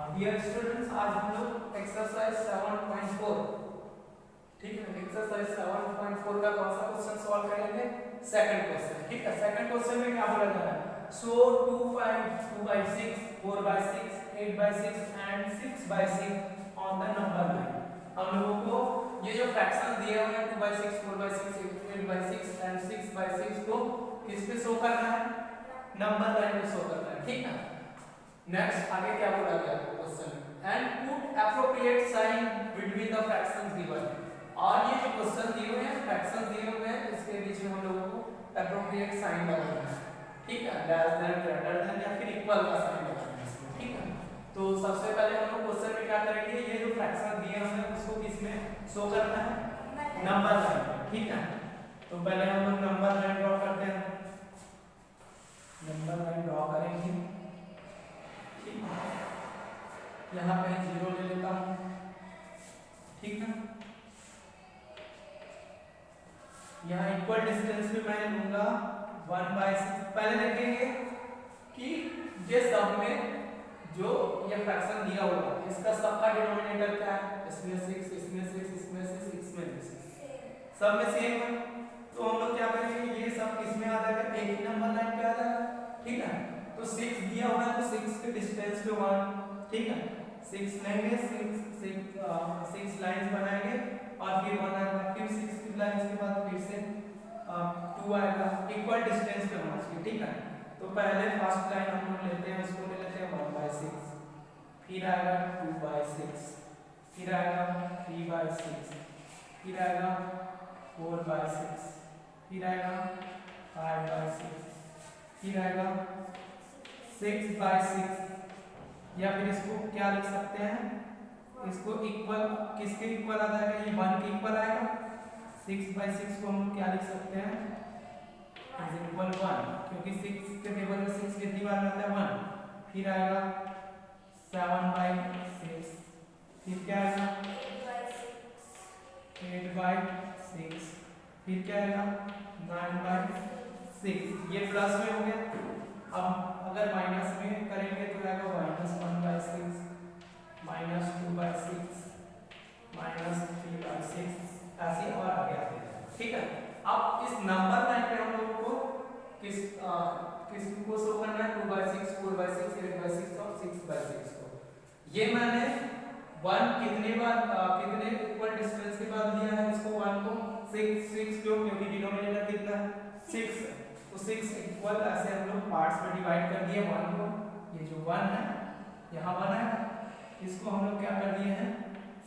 Dear students, आज हम लोग एक्सरसाइज 7.4, ठीक है, एक्सरसाइज 7.4 का कौन सा क्वेश्चन सॉल्व करेंगे? सेकंड क्वेश्चन, ठीक है। सेकंड क्वेश्चन में क्या बोला जा रहा है? सो 2/6, 4/6, 8/6 and 6/6 on the number line. हम लोगों को ये जो फ्रैक्शन दिए हुए हैं 2/6, 4/6, 8/6 एंड 6/6 को किस पे शो करना है? नंबर लाइन पे शो करना है, ठीक है। नेक्स्ट आगे क्या बोला गया क्वेश्चन में? And put appropriate sign between the fractions given. और ये जो क्वेश्चन दिए हुए हैं, फ्रैक्शंस दिए हुए हैं, इसके बीच में हम लोगों को एप्रोप्रिएट साइन लगाना है, ठीक है। लेस देन, ग्रेटर देन या फिर इक्वल का साइन लगाना है इसमें, ठीक है। तो सबसे पहले हम लोग क्वेश्चन में क्या करेंगे? ये जो फ्रैक्शन दिए हुए हैं उसको किसमें शो करना है? नंबर लाइन पे, ठीक है। तो पहले हम लोग नंबर लाइन ड्रॉ करते हैं। नंबर लाइन ड्रॉ करेंगे, यहाँ पे 0 ले लेता हूँ, ठीक है। यहाँ इक्वल डिस्टेंस पे मैं लूंगा 1/6। पहले देखेंगे कि ये सब में जो ये फ्रैक्शन दिया हुआ है इसका सबका डिनोमिनेटर क्या है? इसमें 6, इसमें 6, इसमें 6, इसमें 6, सब में सेम है। तो हम लोग क्या करेंगे? ये सब किसमें आ जाएगा? एक ही नंबर लाइन पे आ जाएगा, ठीक है। तो 6 दिया हुआ है तो 6 के डिस्टेंस पे 1, ठीक है। 6 लेंगे, 6 लाइंस बनाएंगे और फिर 1 आएगा, फिर 6 लाइंस के बाद फिर से 2 आएगा। इक्वल डिस्टेंस पे होना चाहिए, ठीक है। तो पहले फर्स्ट लाइन हम लोग लेते हैं, उसको ले लेते हैं 1/6, फिर आएगा 2/6, फिर आएगा 3/6, फिर आएगा 4/6, फिर आएगा 5/6, फिर आएगा 6/6। या फिर इसको क्या लिख सकते हैं? इसको इक्वल, किसके इक्वल आ जाएगा? ये 1 के इक्वल आएगा। 6/6 को हम क्या लिख सकते हैं? इज इक्वल 1, क्योंकि 6 के टेबल में 6 कितनी बार आता है? 1। फिर आएगा 7/6, फिर क्या आएगा? 8/6, फिर क्या आएगा? 9/6। ये प्लस में हो गया। अब अगर माइनस में करेंगे तो आएगा -1/6, -2/6, -3/6, ऐसे और आगे आते हैं, ठीक है। अब इस नंबर लाइन पे हम लोगों को किसको शो करना है? 2/6, 4/6, 8/6 और 6/6 को। ये मैंने 1 कितने बार कितने इक्वल डिस्टेंस के बाद दिया है इसको? 1 को 6 क्यों? क्योंकि डिनोमिनेटर कितना है? 6 है। तो 6 इक्वल ऐसे हम लोग पार्ट्स में डिवाइड कर दिए 1 को। ये जो 1 है यहाँ 1 है, इसको हम लोग क्या कर दिए हैं?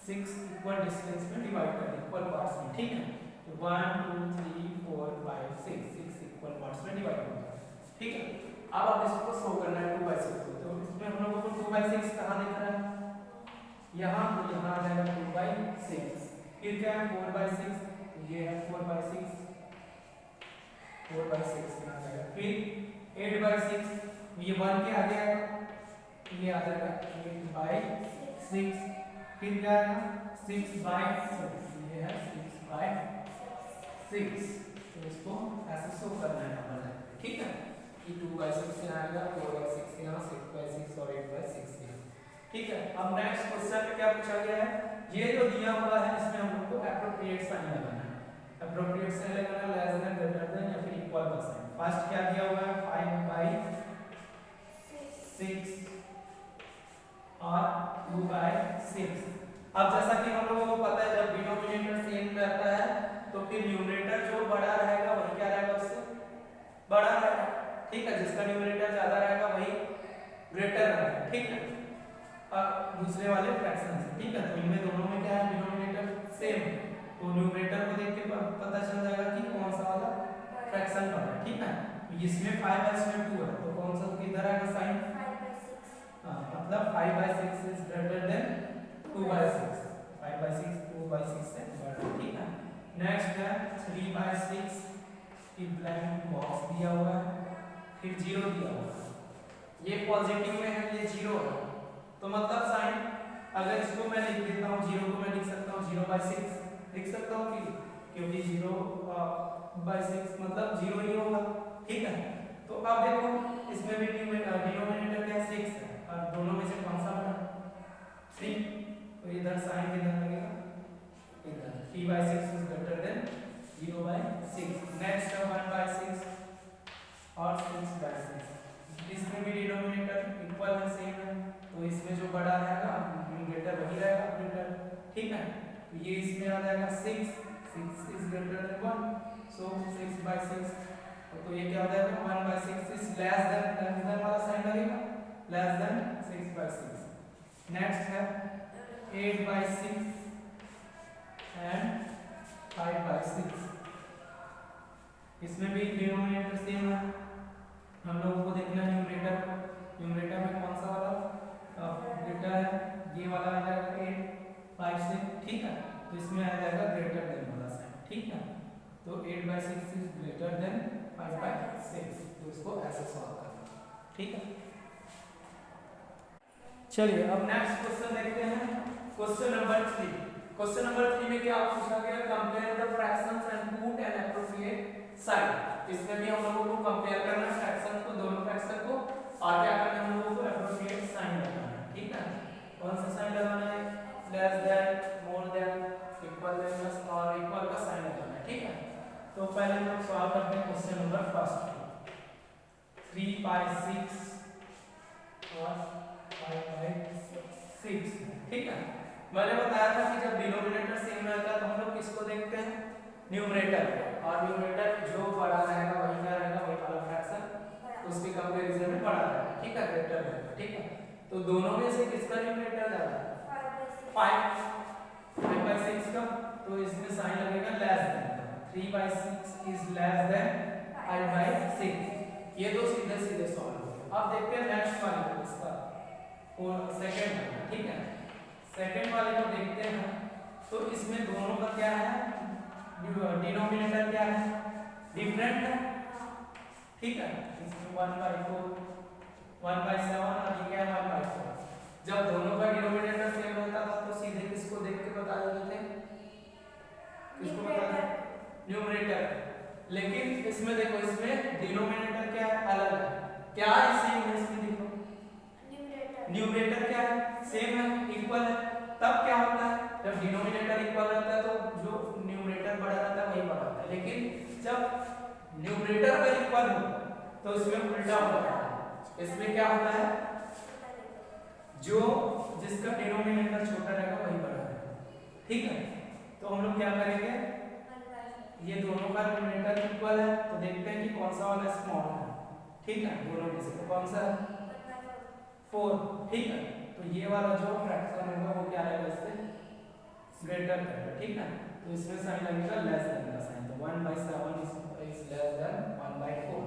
6 इक्वल डिस्टेंस में डिवाइड कर दिए इक्वल पार्ट्स में, ठीक है। तो 1 2 3 4 5 6 इक्वल पार्ट्स में डिवाइड हो गया, ठीक है। अब आप इसको शो करना है 2/6 को। तो इसमें हम लोगों को 2/6 कहाँ दिख रहा है? यहाँ, तो यहाँ आ जाएगा 2/6। फिर क्या है? 4/6, ये है 4/6, 4/6 में आ जाएगा। फिर 8/6, ये 1 के आगे आएगा, ये आ जाएगा 8/6। फिर क्या आएगा? 6/6, ये है 6/6। तो इसको ऐसे शो करना है नंबर लाइन पे, ठीक है। ये 2/6 से आएगा, 4/6 यहाँ, 6/6 और 8/6 यहाँ, ठीक है। अब नेक्स्ट क्वेश्चन में क्या पूछा गया है? ये जो दिया हुआ है इसमें हम लोग को एप्रोप्रिएट साइन लगाना है। एप्रोप्रिएट साइन लगाना है लेस देन, ग्रेटर देन या फिर इक्वल का साइन। फर्स्ट क्या दिया हुआ है? 5/6 और 2/6। अब जैसा कि हम लोगों को पता है जब डिनोमिनेटर सेम रहता है तो फिर न्यूमरेटर जो बड़ा रहेगा वही क्या रहेगा? उससे बड़ा रहेगा, ठीक है। जिसका न्यूमरेटर ज्यादा रहेगा वही ग्रेटर रहेगा, ठीक है। अब दूसरे वाले फ्रैक्शन से, ठीक है। तो इनमें दोनों में क्या है? डिनोमिनेटर सेम है, तो न्यूमरेटर को देख के पता चल जाएगा कि कौन सा वाला फ्रैक्शन बड़ा है, ठीक है। इसमें 5 है, इसमें 2 है, तो कौन सा किधर आएगा साइन? 5/6, मतलब 5/6 इज ग्रेटर देन 2/6। 5/6 2/6 से बड़ा, ठीक है। नेक्स्ट है 3/6, की ब्लैंक बॉक्स दिया हुआ है, फिर 0 दिया हुआ है। ये पॉजिटिव में है, ये 0 है, तो मतलब साइन, अगर इसको मैं लिख देता हूँ 0 को मैं लिख सकता हूँ 0/6 लिख सकता हूँ, क्योंकि 0/6 मतलब 0 ही होगा, ठीक है। तो अब देखो इसमें भी डिनोमिनेटर क्या 6 है और दोनों में से कौन सा बड़ा? 3, तो इधर साइन कितना लगेगा इधर 3/6 इज ग्रेटर देन 0/6। नेक्स्ट है 1/6 और 6/6। इसमें भी डिनोमिनेटर इक्वल है, सेम है, तो इसमें जो बड़ा रहेगा न्यूमरेटर वही रहेगा न्यूमरेटर, ठीक है। तो ये इसमें आ जाएगा 6 इज ग्रेटर देन 1, सो 6/6। तो ये क्या हो जाएगा 1/6 इज लेस देन वाला साइन लगेगा, लेस देन 6/6। नेक्स्ट है 8/6 एंड 5/6। इसमें भी डिनोमिनेटर सेम है, हम लोगों को देखना है न्यूमरेटर में कौन सा वाला ग्रेटर है, ये वाला आ जाएगा 8/6, ठीक है। तो इसमें आ जाएगा ग्रेटर देन वाला साइन, ठीक है। तो 8/6 इज ग्रेटर देन 5/6, तो इसको ऐसे सॉल्व करना, ठीक है। चलिए अब नेक्स्ट क्वेश्चन देखते हैं, क्वेश्चन नंबर 3। क्वेश्चन नंबर 3 में क्या पूछा गया, compare the fractions and put an appropriate sign. इसमें भी हम लोगों को कंपेयर करना है फ्रैक्शन को, दोनों फ्रैक्शन को, और क्या करना है हम लोगों को एप्रोप्रिएट साइन लगाना है, ठीक है। कौन सा साइन लगाना है, less than, more than, equal than और इक्वल का साइन लगाना है, ठीक है। तो पहले हम लोग सॉल्व करते हैं क्वेश्चन नंबर फर्स्ट, 3/6 और 5/6, ठीक है। मैंने बताया था कि जब डिनोमिनेटर सेम रहता है तो हम लोग किसको देखते हैं, न्यूमरेटर को, और न्यूमरेटर जो बड़ा रहेगा वही क्या रहेगा, वही वाला फ्रैक्शन उसके कंपैरिजन में बड़ा रहेगा, ठीक है, ग्रेटर रहेगा, ठीक है। तो दोनों में से किसका न्यूमरेटर ज्यादा है, 5/6 का, तो इसमें साइन लगेगा less than, 3/6 is less than 5/6। ये दो सीधे सीधे सॉल्व हो गए। अब देखते हैं नेक्स्ट वाले को, इसका और सेकंड, ठीक है। सेकंड वाले को देखते हैं, तो इसमें दोनों का क्या है, डिनोमिनेटर क्या है, डिफरेंट है, ठीक है। इसमें 1/4, 1/7 और ये क्या है 1/4। जब दोनों का डिनोमिनेटर सेम रहता था तो सीधे किसको देख के बता देते थे, किसको बता देते, न्यूमरेटर। लेकिन इसमें देखो, इसमें डिनोमिनेटर क्या है, अलग है, क्या है सेम है, इसमें देखो न्यूमरेटर क्या है, सेम है, इक्वल है। तब क्या होता है, जब डिनोमिनेटर इक्वल रहता है तो जो न्यूमरेटर बड़ा रहता है वही बड़ा होता है, लेकिन जब न्यूमरेटर का इक्वल हो तो इसमें उल्टा होता है। इसमें क्या होता है, जो जिसका डिनोमिनेटर छोटा रहेगा वही बड़ा रहेगा, ठीक है। तो हम लोग क्या करेंगे, ये दोनों का डिनोमिनेटर इक्वल है तो देखते हैं कि कौन सा वाला स्मॉल है, ठीक है। दोनों में से तो कौन सा है, 4, ठीक है। तो ये वाला जो फ्रैक्शन होगा वो क्या रहेगा, इससे ग्रेटर रहेगा, ठीक है। तो इसमें साइन लगेगा लेस देन का साइन, तो 1/7 इज लेस देन 1/4,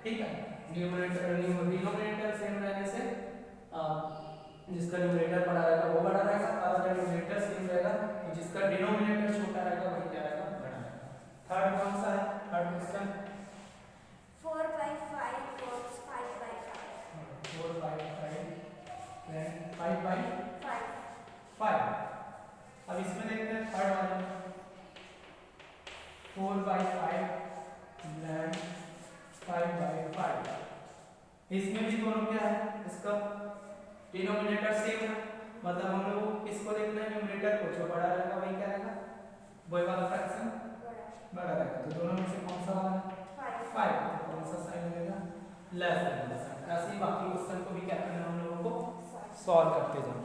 ठीक है। डिनोमिनेटर सेम रहने से जिसका न्यूमरेटर बड़ा रहेगा वो बड़ा रहेगा, और अगर न्यूमरेटर सेम रहेगा तो जिसका डिनोमिनेटर छोटा रहेगा वही क्या रहेगा, बड़ा रहेगा। थर्ड कौन सा है, थर्ड क्वेश्चन 4/5 और 5/5, 4/5 then 5/5। अब इसमें देखते हैं थर्ड वाला 4/5 then 5/5। इसमें भी दोनों क्या है, इसका डिनोमिनेटर सेम है, मतलब हम लोग किसको देखना है, न्यूमरेटर को, जो बड़ा रहेगा वही क्या रहेगा, वही वाला फ्रैक्शन बड़ा रहेगा। तो दोनों में से कौन सा वाला है, 5, तो कौन सा साइन लगेगा, लेस देन। ऐसे ही बाकी क्वेश्चन को भी क्या करना है हम लोगों को, सॉल्व करते जाना।